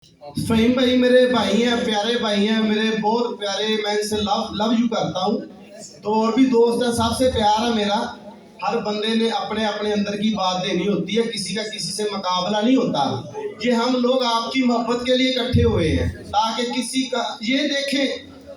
फहीम भाई मेरे भाई हैं, प्यारे भाई हैं, मेरे बहुत प्यारे, मैं इनसे लव यू करता हूँ। तो और भी दोस्त हैं, सबसे प्यार है मेरा। हर बंदे ने अपने अपने अंदर की बात देनी होती है, किसी का किसी से मुकाबला नहीं होता। ये हम लोग आपकी मोहब्बत के लिए इकट्ठे हुए हैं ताकि किसी का ये देखें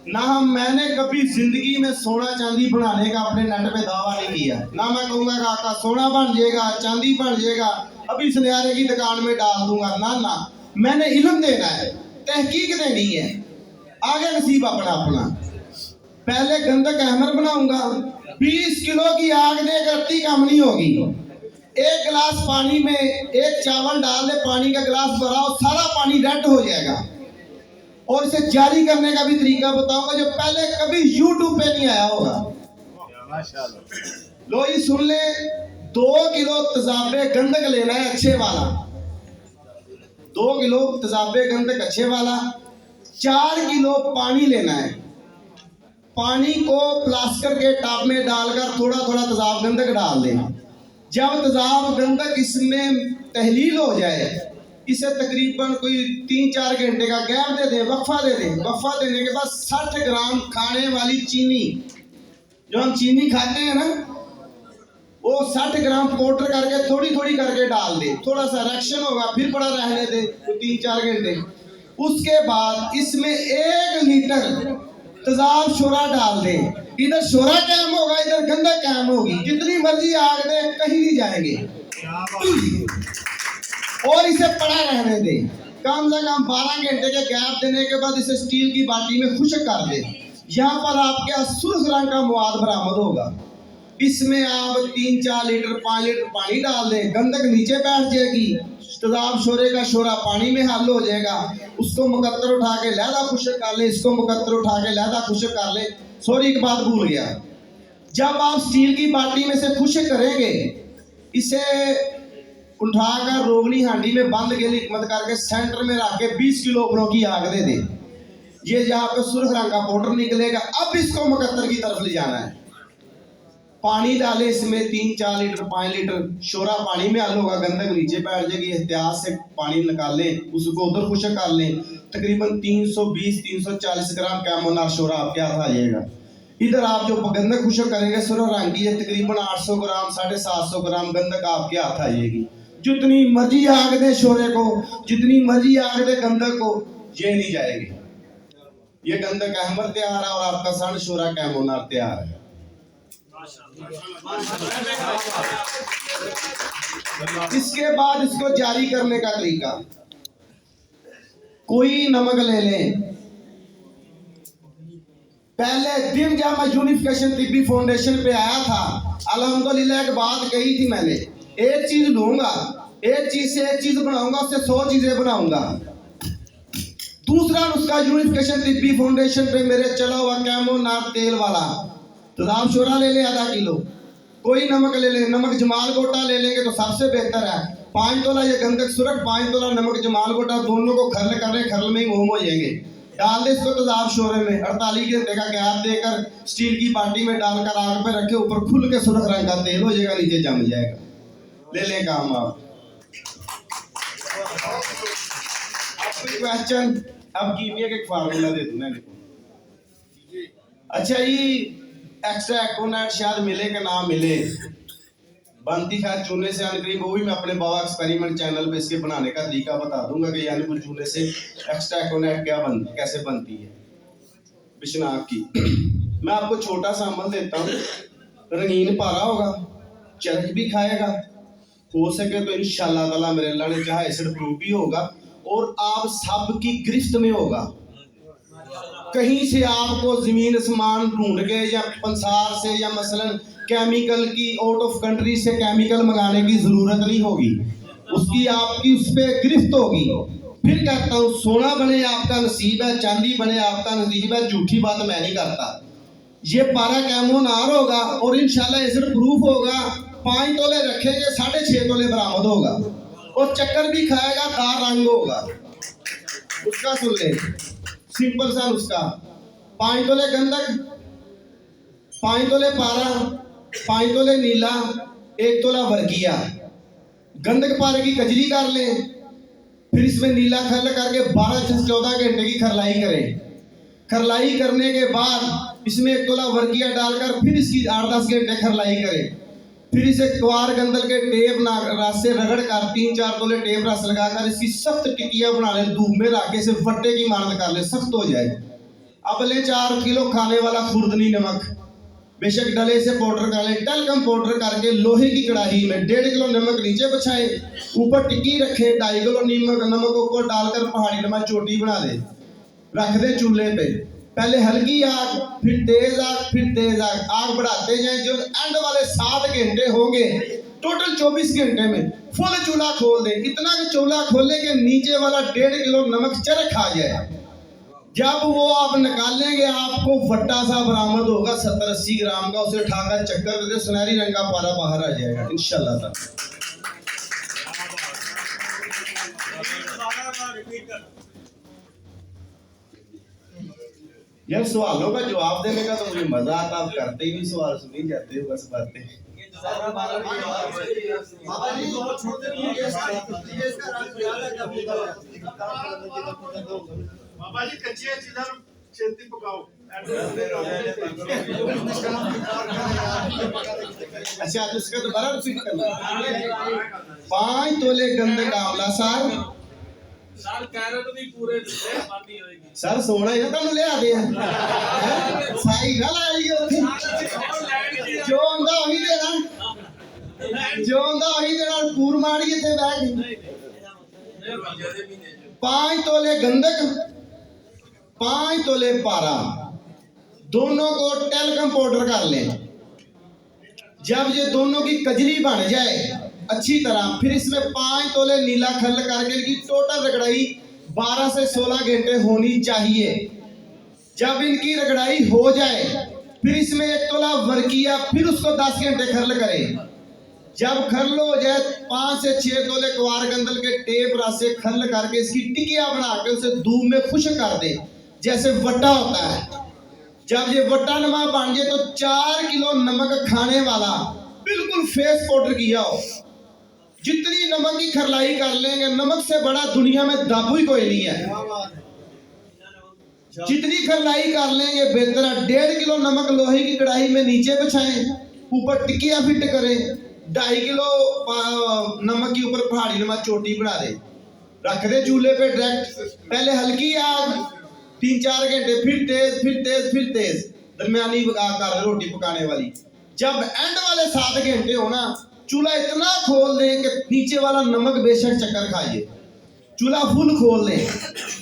ना। मैंने कभी जिंदगी में सोना चांदी बनाने का अपने नेट पे दावा नहीं किया ना। मैं कहूँगा काका सोना बन जाएगा, चांदी बन जाएगा, अभी सुनहरे की दुकान में डाल दूंगा, ना ना। मैंने इल्म देना है, तहकीक देनी है, आगे नसीब अपना अपना। पहले गंदक अहमर बनाऊंगा, 20 किलो की आग दे करती कम नहीं होगी। एक गिलास पानी में एक चावल डाल दे, पानी का गिलास भराओ, सारा पानी रेड हो जाएगा। और इसे जारी करने का भी तरीका बताऊंगा जो पहले कभी यूट्यूब पे नहीं आया होगा। लो ये सुन ले, 2 किलो तेजाबे गंदक लेना है अच्छे वाला, 2 किलो तेजाबे गंदक अच्छे वाला। 4 किलो पानी लेना है, पानी को प्लास्टर के टब में डालकर थोड़ा थोड़ा तेजाब गंदक डाल देना। जब तेजाब गंदक इसमें तहलील हो जाए, इसे तकरीबन कोई 3-4 घंटे का गैप दे दें, वक्फा दे दें। वक्फा देने के बाद 60 ग्राम खाने वाली चीनी, जो हम चीनी खाते हैं ना, वो 60 ग्राम पाउडर करके थोड़ी थोड़ी करके डाल दे। थोड़ा सा रिएक्शन होगा, फिर पड़ा रहने दे 3-4 घंटे। उसके बाद इसमें 1 लीटर तेजाब शोरा डाल दे। इधर शोरा कायम होगा, इधर गंदक कायम होगी। जितनी मर्जी आग दे, कहीं नहीं जाएंगे। और इसे पड़ा रहने दे, कम से कम 12 घंटे के गैप देने के बाद इसे स्टील की बाटी में खुश्क कर दे। यहाँ पर आपके सुर्ख रंग का मवाद बरामद होगा। इसमें आप 3-4 लीटर 5 लीटर पानी डाल दें, गंदक नीचे बैठ जाएगी, तेजाब शोरे का शोरा पानी में हल हो जाएगा। उसको मुकद्दर उठा के लहदा खुश्क कर ले, इसको मुकद्दर उठा के लहदा खुश्क कर ले। सॉरी एक बात भूल गया, जब आप स्टील की बाटी में से खुश्क करेंगे, इसे उठाकर रोगनी हांडी में बंद के लिए हिकमत करके सेंटर में रख के 20 किलो ऊपरों की आग दे दे। ये जहाँ पे सुर्ख रंग का पाउडर निकलेगा, अब इसको मुकद्दर की तरफ ले जाना है। पानी डाले इसमें 3-4 लीटर 5 लीटर, शोरा पानी में हल होगा, गंदक नीचे बैठ जाएगी। एहतियात से पानी निकालें, उसको उधर खुश्क कर लें। तकरीबन 320-340 ग्राम कैमोनार शोरा आपके हाथ आ जाएगा। इधर आप जो गंदक खुश्क करेंगे सुर्ख रंग की है, तकरीबन 800 ग्राम 750 ग्राम गंदक आपके हाथ आ जाएगी। जितनी मर्जी आग दे शोरे को, जितनी मर्जी आग दे गंदक को, ये नहीं जाएगी। ये गंदक अहमर तैयार है और आपका सन शोरा कैमोनार तैयार है। इसके बाद इसको जारी करने का तरीका, कोई नमक ले लें। पहले दिन जब मैं यूनिफिकेशन तिब्बी फाउंडेशन पे आया था, अल्हम्दुलिल्लाह एक बात कही थी मैंने, एक चीज लूंगा, एक चीज से एक चीज बनाऊंगा, उससे 100 चीजें बनाऊंगा। दूसरा नुस्खा यूनिफिकेशन तिब्बी फाउंडेशन पे मेरे चला हुआ कैमोनार तेल वाला, तेजाब शोरा ले ले आधा किलो, कोई नमक ले ले, नमक जमाल गोटा ले लेंगे तो सबसे बेहतर है। 5 तोला ये गंदक सुरख, 5 तोला नमक जमाल गोटा, दोनों को खरल कर रहे, खरल में ही मोम हो जाएंगे। डाल दे इसको तेजाब शोरे में, 48 घंटे का गैप देकर स्टील की बाटी में डालकर आग पे रखे, ऊपर खुल के सुरख रंग का तेल हो जाएगा, नीचे जम जाएगा। ले लें काम आप। क्वेश्चन, अब कीमिया का एक फार्मूला दे दूं ना। अच्छा ये एक्स्ट्रा एक्टोनेट शायद मिले कि ना मिले, बनती खैर चूने से अनकरीब, वो भी मैं अपने बाबा एक्सपेरिमेंट चैनल पे इसके बनाने का तरीका बता दूंगा कि यानी कुछ चूने से एक्स्ट्रा एक्टोनेट कैसे बनती है बिशनाक की। मैं आपको छोटा सा अमल देता हूँ, रंगीन पारा होगा, चरख भी खाएगा, हो सके तो इंशाल्लाह ताला मेरे अल्लाह ने चाहा एसिड प्रूफ भी होगा और आप सब की गिरफ्त में होगा। कहीं से आपको जमीन आसमान ढूंढ के या पंसार से या मसलन केमिकल की आउट ऑफ कंट्री से केमिकल मंगाने की जरूरत नहीं होगी, उसकी आपकी उस पर गिरफ्त होगी। फिर कहता हूँ सोना बने आपका नसीब है, चांदी बने आपका नसीब है, झूठी बात मैं नहीं करता। ये पारा कैमोनार होगा और इंशाल्लाह एसिड प्रूफ होगा। 5 तोले रखेंगे, 6.5 तोले बरामद होगा और चक्कर भी खाएगा, दार रंग होगा उसका। सुन ले सिंपल सा नुस्खा, 5 तोले गंदक, 5 तोले पारा, 5 तोले नीला, 1 तोला वर्गिया। गंदक पारे की कजरी कर ले, फिर इसमें नीला खल करके 12 से 14 घंटे की खरलाई करें। खरलाई करने के बाद इसमें 1 तोला वर्किया डालकर फिर इसकी 8-10 घंटे खरलाई करें। फिर इसे क्वार गंदल के टेप रस से रगड़ कर 3-4 तोले टेप रस लगाकर इसकी सख्त टिकिया बना ले, धूप में रख के इसे वट्टे की मानद कर ले, सख्त हो जाए। अब ले 4 किलो खाने वाला खुर्दनी नमक, बेशक डले से पाउडर कर ले, टलकम पाउडर करके लोहे की कढ़ाई में 1.5 किलो नमक नीचे बछाए, ऊपर टिक्की रखे, 2.5 किलो नमक ऊपर डालकर पहाड़ी नमा चोटी बना दे, रख दे चूल्हे पे। पहले हल्की आग, फिर तेज आग, फिर तेज आग, आग बढ़ाते जाए। जो एंड वाले 7 घंटे होंगे, टोटल 24 घंटे में फुल चूल्हा खोल दे। इतना कि चूल्हा खोले के नीचे वाला 1.5 किलो नमक चरख आ जाए। जब वो आप निकालेंगे, आपको वट्टा सा बरामद होगा 70-80 ग्राम का। उसे उठाकर चक्कर देते, सुनहरी रंग का पारा बाहर आ जाएगा इंशाल्लाह ताला। यार सवालों का जवाब देने का तो मुझे मजा आता, आप करते ही नहीं, सवाल सुन ही जाते हो बस बातें। बाबा जी कच्ची चीज़ खेती पकाओ। अच्छा तो उसका दोबारा रिपीट करना। 5 तोले गंदे का आंवला साल कैरेट भी पूरे पानी होएगी सर सोना ही ना तुम ले आते हैं सही गल आई जो आंदा वही देना, जो आंदा वही देना। पूर मारी इथे बैठ 5 तोले गंदक, 5 तोले पारा, दोनों को टेलकम पाउडर कर लें। जब ये दोनों की कजली बन जाए अच्छी तरह, फिर इसमें 5 तोले नीला खल करके इनकी टोटल रगड़ाई 12 से 16 घंटे होनी चाहिए। जब इनकी रगड़ाई हो जाए, फिर इसमें 1 तोला वर्किया, फिर उसको 10 घंटे खर्ल करें। जब खर्ल हो जाए, 5 से 6 तोले क्वार गंदल के टेप रस से खर्ल करके इसकी टिकिया बना के उसे धूप में खुश्क कर दे, जैसे वट्टा होता है। जब ये वट्टा नमा बन जाए तो 4 किलो नमक खाने वाला बिल्कुल फेस पाउडर किया हो। जितनी नमक की खरलाई कर लेंगे, नमक से बड़ा दुनिया में दाबू ही कोई नहीं है। जितनी खरलाई कर लेंगे बेहतर है। 1.5 किलो नमक लोहे की कढ़ाई में नीचे बिछाएं, ऊपर टिकिया फिट करें, 2.5 किलो नमक के ऊपर पहाड़ी नमा चोटी बना दे, रख दे चूल्हे पे डायरेक्ट। पहले हल्की आग 3-4 घंटे, फिर तेज, फिर तेज, फिर तेज, दरमियानी आग कर दे रोटी पकाने वाली। जब एंड वाले 7 घंटे हो ना, चूल्हा इतना खोल दें कि नीचे वाला नमक बेशक चक्कर खाइए, चूल्हा फुल खोल लें।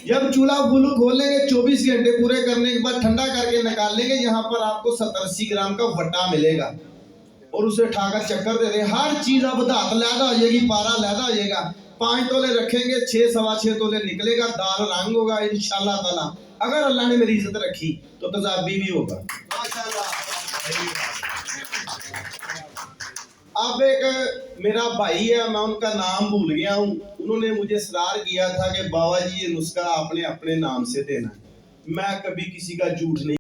जब चूल्हा फुल खोल लेंगे, 24 घंटे पूरे करने के बाद ठंडा करके निकाल लेंगे। यहाँ पर आपको 70-80 ग्राम का वट्टा मिलेगा और उसे उठाकर चक्कर दे दें। हर चीज अब धात लैदा हो जाएगी, पारा लैदा हो जाएगा। 5 तोले रखेंगे, 6-6.25 तोले निकलेगा, दाल रंग होगा इंशाल्लाह ताला। अगर अल्लाह ने मेरी इज्जत रखी तो तजाबी भी होगा। अब एक मेरा भाई है, मैं उनका नाम भूल गया हूँ, उन्होंने मुझे सरार किया था कि बाबा जी ये नुस्खा आपने अपने नाम से देना है। मैं कभी किसी का झूठ नहीं